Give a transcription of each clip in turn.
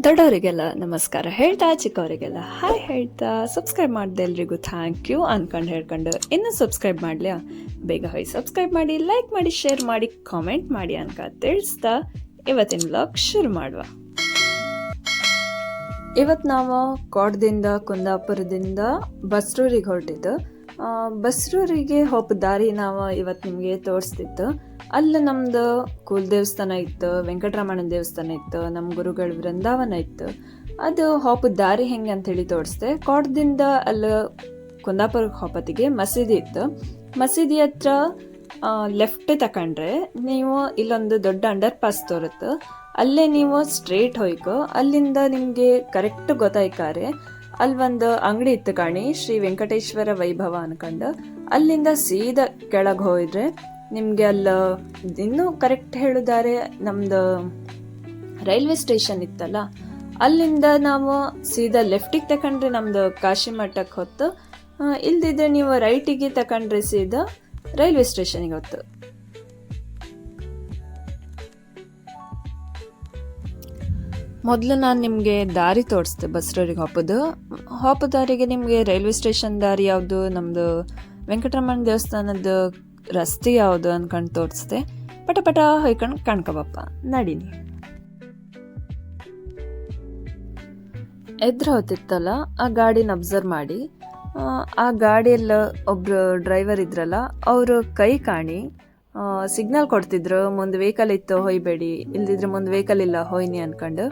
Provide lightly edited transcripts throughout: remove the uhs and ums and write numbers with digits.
ದೊಡ್ಡವರಿಗೆಲ್ಲ ನಮಸ್ಕಾರ ಹೇಳ್ತಾ, ಚಿಕ್ಕವರಿಗೆಲ್ಲ ಹಾಯ್ ಹೇಳ್ತಾ, ಸಬ್ಸ್ಕ್ರೈಬ್ ಮಾಡಿದೆ ಎಲ್ರಿಗೂ ಥ್ಯಾಂಕ್ ಯು ಹೇಳ್ಕೊಂಡು ಇನ್ನೂ ಸಬ್ಸ್ಕ್ರೈಬ್ ಮಾಡಲಿಯಾ? ಬೇಗ ಹೋಗಿ ಸಬ್ಸ್ಕ್ರೈಬ್ ಮಾಡಿ, ಲೈಕ್ ಮಾಡಿ, ಶೇರ್ ಮಾಡಿ, ಕಾಮೆಂಟ್ ಮಾಡಿ ತಿಳಿಸ್ತಾ ಇವತ್ತಿನ ವ್ಲಾಗ್ ಶುರು ಮಾಡುವ. ಇವತ್ತು ನಾವು ಕೋಟದಿಂದ ಕುಂದಾಪುರದಿಂದ ಬಸ್ರೂರಿಗೆ ಹೊರಟಿದ್ದು. ಬಸ್ರೂರಿಗೆ ಹೋಗೋ ದಾರಿ ನಾವು ಇವತ್ತು ನಿಮಗೆ ತೋರಿಸ್ತಿತ್ತು. ಅಲ್ಲಿ ನಮ್ದು ಕುಲ ದೇವಸ್ಥಾನ ಇತ್ತು, ವೆಂಕಟರಮಣ ದೇವಸ್ಥಾನ ಇತ್ತು, ನಮ್ಮ ಗುರುಗಳ ವೃಂದಾವನ ಇತ್ತು. ಅದು ಹೋಗೋ ದಾರಿ ಹೆಂಗೆ ಅಂಥೇಳಿ ತೋರಿಸ್ದೆ. ಕೋಟದಿಂದ ಅಲ್ಲಿ ಕುಂದಾಪುರಕ್ಕೆ ಹೋಪತ್ತಿಗೆ ಮಸೀದಿ ಇತ್ತು. ಮಸೀದಿ ಹತ್ರ ಲೆಫ್ಟ್ ತಗೊಂಡ್ರೆ ನೀವು ಇಲ್ಲೊಂದು ದೊಡ್ಡ ಅಂಡರ್ ಪಾಸ್ ತೋರುತ್ತೆ. ಅಲ್ಲೇ ನೀವು ಸ್ಟ್ರೇಟ್ ಹೋಯ್ಕೊ, ಅಲ್ಲಿಂದ ನಿಮಗೆ ಕರೆಕ್ಟ್ ಗೊತ್ತಾಯ್ಕಾರೆ ಅಲ್ಲಿ ಒಂದು ಅಂಗಡಿ ಇತ್ತು ಕಾಣಿ, ಶ್ರೀ ವೆಂಕಟೇಶ್ವರ ವೈಭವ ಅನ್ಕೊಂಡು. ಅಲ್ಲಿಂದ ಸೀದಾ ಕೆಳಗೆ ಹೋಯಿದ್ರೆ ನಿಮಗೆ ಅಲ್ಲಿ ಇನ್ನೂ ಕರೆಕ್ಟ್ ಹೇಳಿದಾರೆ ನಮ್ದು ರೈಲ್ವೆ ಸ್ಟೇಷನ್ ಇತ್ತಲ್ಲ, ಅಲ್ಲಿಂದ ನಾವು ಸೀದಾ ಲೆಫ್ಟಿಗೆ ತಗೊಂಡ್ರೆ ನಮ್ದು ಕಾಶಿ ಮಠಕ್ಕೆ ಹೊತ್ತು, ಇಲ್ದಿದ್ರೆ ನೀವು ರೈಟಿಗೆ ತಗೊಂಡ್ರೆ ಸೀದಾ ರೈಲ್ವೆ ಸ್ಟೇಷನಿಗೆ ಹೊತ್ತು. ಮೊದಲು ನಾನು ನಿಮಗೆ ದಾರಿ ತೋರಿಸ್ದೆ ಬಸ್ರೂರಿಗೆ ಹೋಪೋ ದಾರಿಗೆ. ನಿಮಗೆ ರೈಲ್ವೆ ಸ್ಟೇಷನ್ ದಾರಿ ಯಾವುದು, ನಮ್ಮದು ವೆಂಕಟರಮಣ ದೇವಸ್ಥಾನದ ರಸ್ತೆ ಯಾವುದು ಅನ್ಕೊಂಡು ತೋರಿಸ್ದೆ. ಪಟ ಪಟ ಹೊಯ್ಕೊಂಡು ಕಣ್ಕೊಬಪ್ಪ ನಡೀನಿ. ಎದುರು ಹೊತ್ತಿತ್ತಲ್ಲ ಆ ಗಾಡಿನ ಅಬ್ಸರ್ವ್ ಮಾಡಿ. ಆ ಗಾಡಿಯಲ್ಲಿ ಒಬ್ಬರು ಡ್ರೈವರ್ ಇದ್ರಲ್ಲ, ಅವರು ಕೈ ಕಾಣಿ ಸಿಗ್ನಲ್ ಕೊಡ್ತಿದ್ರು, ಮುಂದೆ ವೆಹಿಕಲ್ ಇತ್ತು ಹೊಯ್ಬೇಡಿ, ಇಲ್ದಿದ್ರೆ ಮುಂದೆ ವೆಹಿಕಲ್ ಇಲ್ಲ ಹೊಯ್ನಿ ಅನ್ಕೊಂಡು.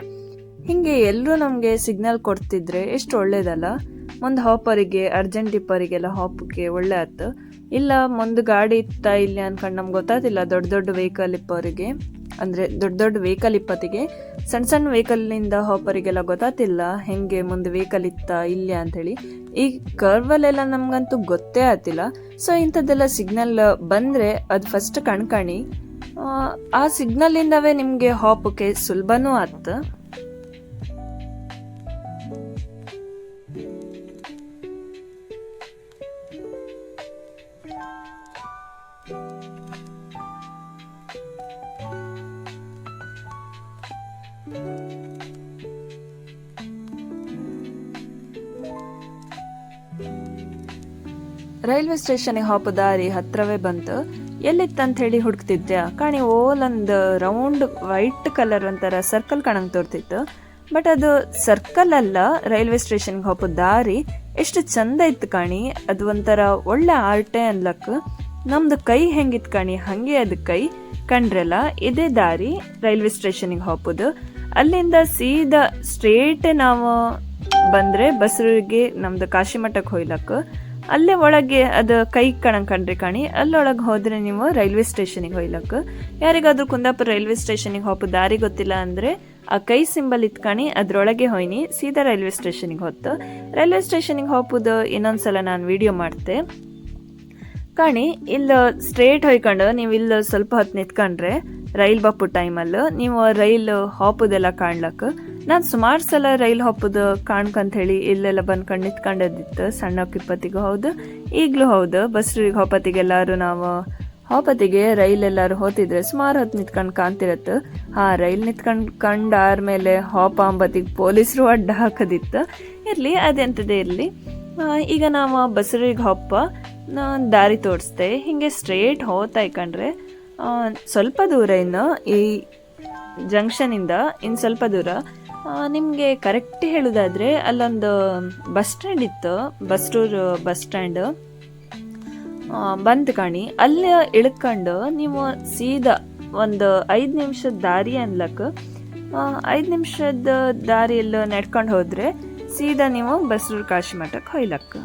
ಹಿಂಗೆ ಎಲ್ಲರೂ ನಮಗೆ ಸಿಗ್ನಲ್ ಕೊಡ್ತಿದ್ರೆ ಎಷ್ಟು ಒಳ್ಳೇದಲ್ಲ. ಮುಂದೆ ಹಾಪರಿಗೆ ಅರ್ಜೆಂಟ್ ಇಪ್ಪರಿಗೆಲ್ಲ ಹಾಪಕ್ಕೆ ಒಳ್ಳೆ ಆಯ್ತು. ಇಲ್ಲ ಮುಂದೆ ಗಾಡಿ ಇತ್ತ ಇಲ್ಲಿ ಅನ್ಕೊಂಡು ನಮ್ಗೆ ಗೊತ್ತಾತಿಲ್ಲ. ದೊಡ್ಡ ದೊಡ್ಡ ವೆಹಿಕಲ್ ಇಪ್ಪರಿಗೆ, ಅಂದರೆ ದೊಡ್ಡ ದೊಡ್ಡ ವೆಹಿಕಲ್ ಇಪ್ಪತ್ತಿಗೆ ಸಣ್ಣ ಸಣ್ಣ ವೆಹಿಕಲ್ನಿಂದ ಹಾಪರಿಗೆಲ್ಲ ಗೊತ್ತಾತಿಲ್ಲ ಹೆಂಗೆ ಮುಂದೆ ವೆಹಿಕಲ್ ಇತ್ತ ಇಲ್ಲಿ ಅಂಥೇಳಿ. ಈ ಕರ್ವಲ್ಲೆಲ್ಲ ನಮ್ಗಂತೂ ಗೊತ್ತೇ ಆಗ್ತಿಲ್ಲ. ಸೊ ಇಂಥದ್ದೆಲ್ಲ ಸಿಗ್ನಲ್ ಬಂದರೆ ಅದು ಫಸ್ಟ್ ಕಣ್ಕಾಣಿ. ಆ ಸಿಗ್ನಲಿಂದವೇ ನಿಮಗೆ ಹಾಪಕ್ಕೆ ಸುಲಭನೂ ಆಯ್ತು. ರೈಲ್ವೆ ಸ್ಟೇಷನ್ಗೆ ಹೋಗೋ ದಾರಿ ಹತ್ರವೇ ಬಂತು. ಎಲ್ಲಿತ್ತಂತ ಹೇಳಿ ಹುಡುಕ್ತಿದ್ದೆ ಕಾಣಿ, ಓಲೊಂದು ರೌಂಡ್ ವೈಟ್ ಕಲರ್ ಒಂಥರ ಸರ್ಕಲ್ ಕಾಣಂಗೆ ತೋರ್ತಿತ್ತು. ಬಟ್ ಅದು ಸರ್ಕಲ್ ಅಲ್ಲ, ರೈಲ್ವೆ ಸ್ಟೇಷನ್ಗೆ ಹೋಗೋ ದಾರಿ ಎಷ್ಟು ಚಂದ ಇತ್ತು ಕಾಣಿ. ಅದು ಒಂಥರ ಒಳ್ಳೆ ಆರ್ಟೆ ಅನ್ಲಕ್. ನಮ್ದು ಕೈ ಹೆಂಗಿತ್ತು ಕಾಣಿ ಹಾಗೆ ಅದು ಕೈ ಕಂಡ್ರಲ್ಲ. ಇದೇ ದಾರಿ ರೈಲ್ವೆ ಸ್ಟೇಷನ್ಗೆ ಹೋಗೋದು. ಅಲ್ಲಿಂದ ಸೀದಾ ಸ್ಟ್ರೇಟ್ ನಾವು ಬಂದರೆ ಬಸ್ರಿಗೆ ನಮ್ದು ಕಾಶಿ ಮಠಕ್ಕೆ ಹೋಯ್ಲಕ್ಕೆ. ಅಲ್ಲೇ ಒಳಗೆ ಅದು ಕೈ ಕಂಡ್ರಿ ಕಾಣಿ, ಅಲ್ಲೊಳಗೆ ಹೋದರೆ ನೀವು ರೈಲ್ವೆ ಸ್ಟೇಷನಿಗೆ ಹೋಯ್ಲಕ್ಕೆ. ಯಾರಿಗಾದ್ರೂ ಕುಂದಾಪುರ ರೈಲ್ವೆ ಸ್ಟೇಷನಿಗೆ ಹೋಗೋ ದಾರಿ ಗೊತ್ತಿಲ್ಲ ಅಂದರೆ ಆ ಕೈ ಸಿಂಬಲ್ ಇತ್ಕಾಣಿ ಅದರೊಳಗೆ ಹೋಯ್ನಿ ಸೀದಾ ರೈಲ್ವೆ ಸ್ಟೇಷನಿಗೆ ಹೊತ್ತು. ರೈಲ್ವೆ ಸ್ಟೇಷನಿಗೆ ಹೋಗೋದು ಇನ್ನೊಂದ್ಸಲ ನಾನು ವಿಡಿಯೋ ಮಾಡ್ತೆ ಕಾಣಿ. ಇಲ್ಲಿ ಸ್ಟ್ರೇಟ್ ಹೊಯ್ಕೊಂಡು ನೀವು ಇಲ್ಲಿ ಸ್ವಲ್ಪ ಹೊತ್ತು ನಿಂತ್ಕೊಂಡ್ರೆ ರೈಲ್ ಬಪ್ಪು ಟೈಮಲ್ಲಿ ನೀವು ರೈಲ್ ಹೋಗೋದೆಲ್ಲ ಕಾಣ್ಲಕ್ಕೆ. ನಾನು ಸುಮಾರು ಸಲ ರೈಲ್ ಹೋಗೋದು ಕಾಣ್ಕಂತ ಹೇಳಿ ಇಲ್ಲೆಲ್ಲ ಬಂದ್ಕೊಂಡು ನಿಂತ್ಕೊಂಡದಿತ್ತು. ಸಣ್ಣ ಕಿಪ್ಪತ್ತಿಗೂ ಹೌದು, ಈಗಲೂ ಹೌದು. ಬಸ್ರಿಗೆ ಹೋಪತ್ತಿಗೆಲ್ಲರೂ ನಾವು ಹೋಪತ್ತಿಗೆ ರೈಲ್ ಎಲ್ಲರೂ ಹೋತಿದ್ರೆ ಸುಮಾರು ಹೊತ್ತು ನಿಂತ್ಕೊಂಡು ಕಾಣ್ತಿರತ್ತೆ. ರೈಲ್ ನಿಂತ್ಕೊಂಡು ಆದ್ಮೇಲೆ ಹೋಪ ಅಂಬತ್ತಿಗೆ ಪೊಲೀಸರು ಅಡ್ಡ ಹಾಕೋದಿತ್ತು. ಇರಲಿ, ಅದೆಂಥದ್ದೇ ಇರಲಿ. ಈಗ ನಾವು ಬಸ್ರಿಗೆ ಹೋಪ ದಾರಿ ತೋರಿಸ್ದೆ. ಹಿಂಗೆ ಸ್ಟ್ರೇಟ್ ಹೋಗ್ತಾ ಇಕ್ಕಂಡ್ರೆ ಸ್ವಲ್ಪ ದೂರ, ಇನ್ನು ಈ ಜಂಕ್ಷನಿಂದ ಇನ್ನು ಸ್ವಲ್ಪ ದೂರ ನಿಮಗೆ ಕರೆಕ್ಟ್ ಹೇಳೋದಾದರೆ ಅಲ್ಲೊಂದು ಬಸ್ ಸ್ಟ್ಯಾಂಡ್ ಇತ್ತು, ಬಸ್ರೂರು ಬಸ್ ಸ್ಟ್ಯಾಂಡ್ ಬಂತು ಕಾಣಿ. ಅಲ್ಲೇ ಇಳ್ಕೊಂಡು ನೀವು ಸೀದಾ ಒಂದು 5 ನಿಮಿಷದ ದಾರಿ ಅನ್ಲಕ್ಕೆ. 5 ನಿಮಿಷದ ದಾರಿಯಲ್ಲಿ ನಡ್ಕೊಂಡು ಹೋದರೆ ಸೀದಾ ನೀವು ಬಸ್ರೂರು ಕಾಶಿ ಮಠಕ್ಕೆ ಹೊಯ್ಲಕ್ಕೆ.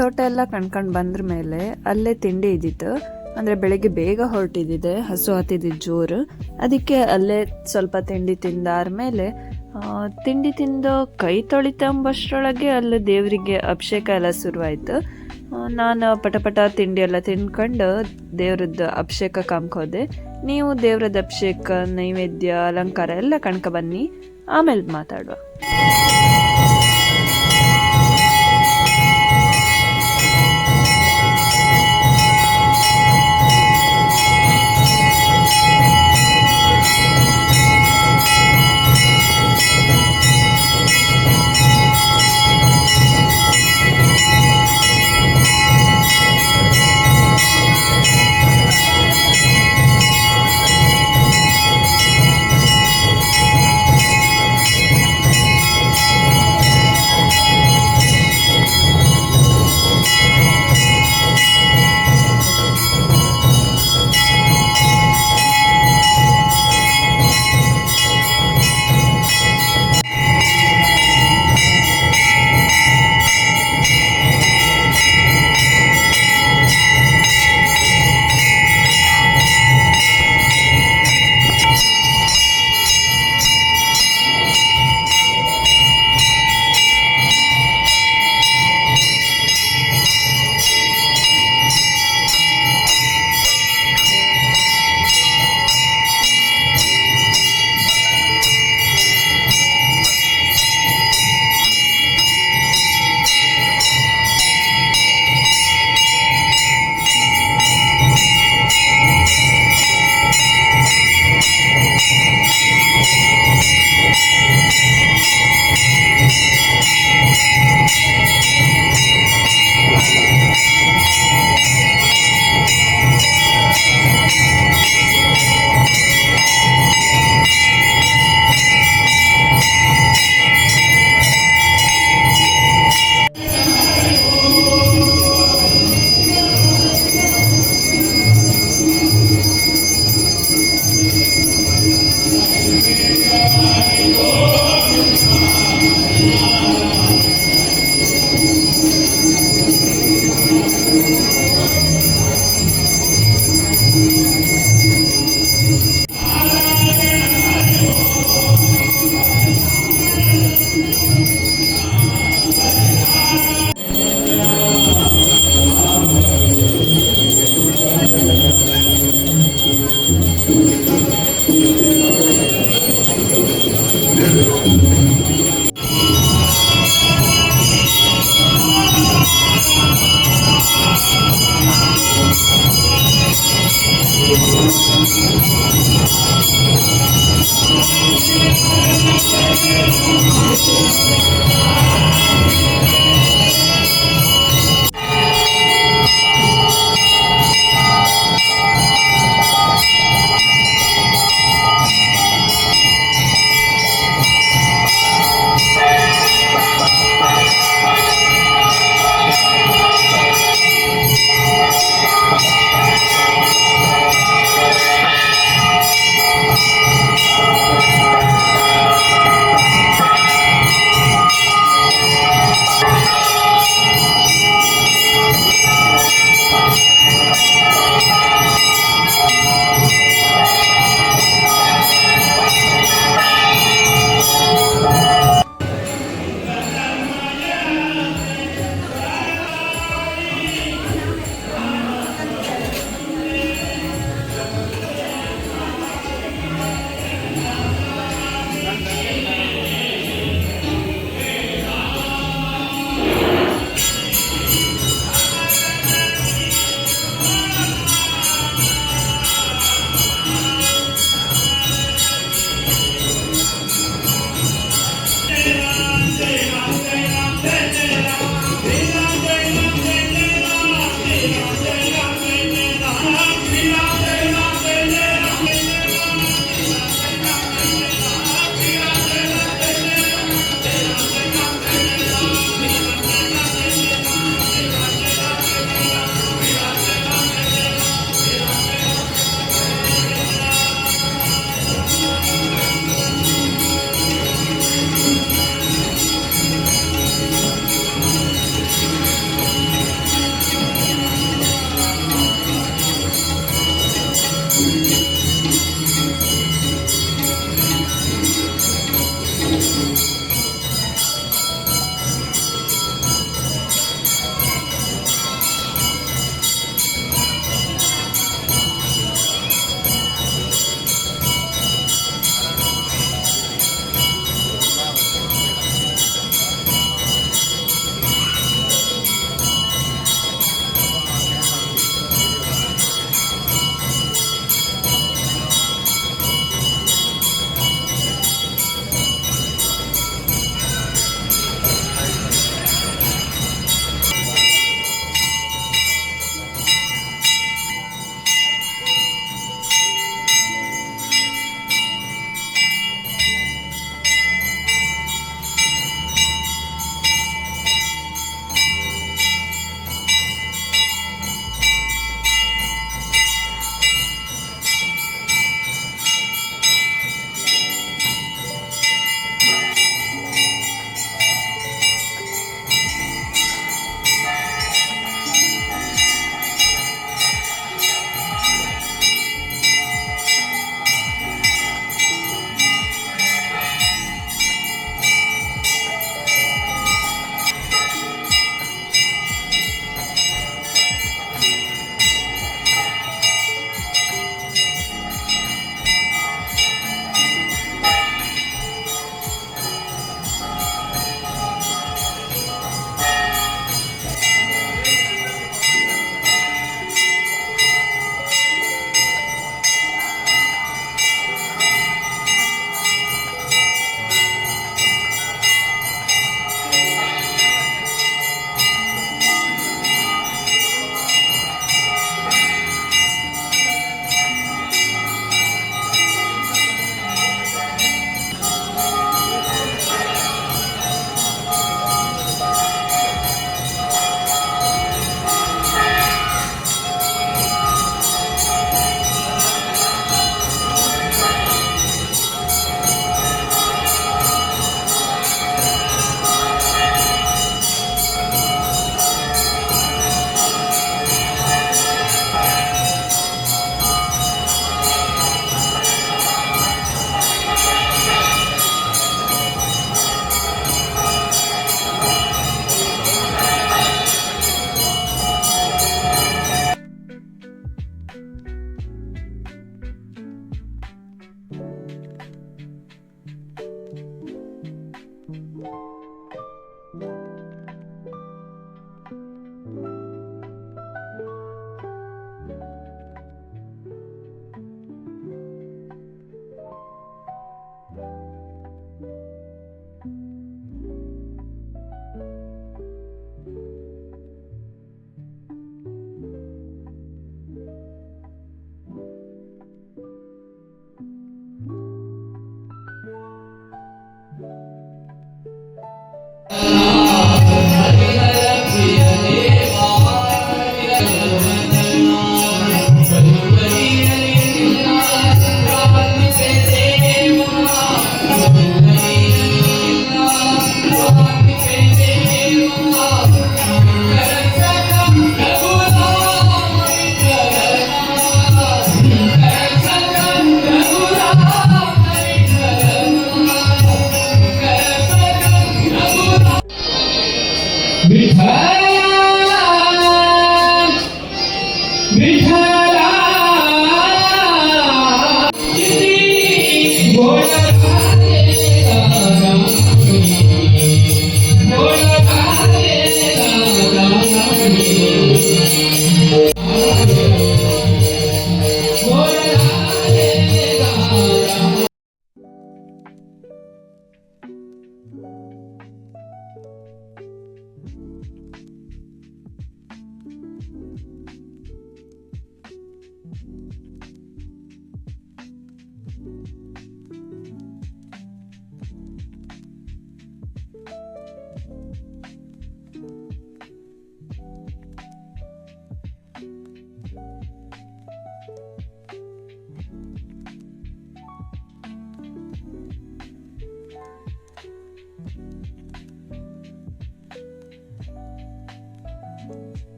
ತೋಟ ಎಲ್ಲ ಕಣ್ಕೊಂಡು ಬಂದ್ರ ಮೇಲೆ ಅಲ್ಲೇ ತಿಂಡಿ ಇದ್ದಿತ್ತು. ಅಂದರೆ ಬೆಳಿಗ್ಗೆ ಬೇಗ ಹೊರಟಿದ್ದಿದೆ, ಹಸು ಹತ್ತಿದ್ದಿದ್ದು ಜೋರು. ಅದಕ್ಕೆ ಅಲ್ಲೇ ಸ್ವಲ್ಪ ತಿಂಡಿ ತಿಂದಾದ್ಮೇಲೆ ತಿಂಡಿ ತಿಂದು ಕೈ ತೊಳಿತಂಬಷ್ಟರೊಳಗೆ ಅಲ್ಲಿ ದೇವರಿಗೆ ಅಭಿಷೇಕ ಎಲ್ಲ ಶುರುವಾಯಿತು. ನಾನು ಪಟ ತಿಂಡಿ ಎಲ್ಲ ತಿನ್ಕೊಂಡು ದೇವ್ರದ್ದು ಅಭಿಷೇಕ ಕಾಮ್ಕೋದೆ. ನೀವು ದೇವ್ರದ್ದು ಅಭಿಷೇಕ, ನೈವೇದ್ಯ, ಅಲಂಕಾರ ಎಲ್ಲ ಕಣ್ಕ ಬನ್ನಿ, ಆಮೇಲೆ ಮಾತಾಡುವ.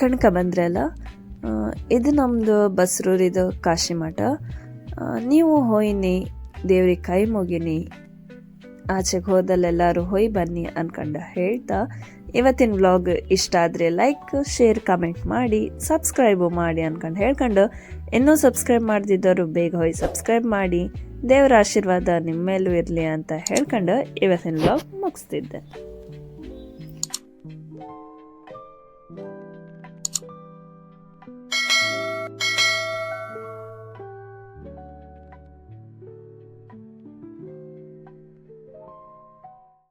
ಕಣ್ಕ ಬಂದ್ರಲ್ಲ, ಇದು ನಮ್ಮದು ಬಸ್ರೂರಿದು ಕಾಶಿ ಮಠ. ನೀವು ಹೋಯ್ನಿ, ದೇವ್ರಿಗೆ ಕೈ ಮುಗಿನಿ, ಆಚೆಗೆ ಹೋದಲ್ಲೆಲ್ಲರೂ ಹೋಯ್ ಬನ್ನಿ ಅನ್ಕೊಂಡು ಹೇಳ್ತಾ, ಇವತ್ತಿನ ವ್ಲಾಗ್ ಇಷ್ಟ ಆದರೆ ಲೈಕ್, ಶೇರ್, ಕಮೆಂಟ್ ಮಾಡಿ, ಸಬ್ಸ್ಕ್ರೈಬು ಮಾಡಿ ಅನ್ಕೊಂಡು ಹೇಳ್ಕೊಂಡು, ಇನ್ನೂ ಸಬ್ಸ್ಕ್ರೈಬ್ ಮಾಡ್ದಿದ್ದವರು ಬೇಗ ಹೋಗಿ ಸಬ್ಸ್ಕ್ರೈಬ್ ಮಾಡಿ, ದೇವರ ಆಶೀರ್ವಾದ ನಿಮ್ಮ ಮೇಲೂ ಇರಲಿ ಅಂತ ಹೇಳ್ಕೊಂಡು ಇವತ್ತಿನ ವ್ಲಾಗ್ ಮುಗಿಸ್ತಿದ್ದೆ.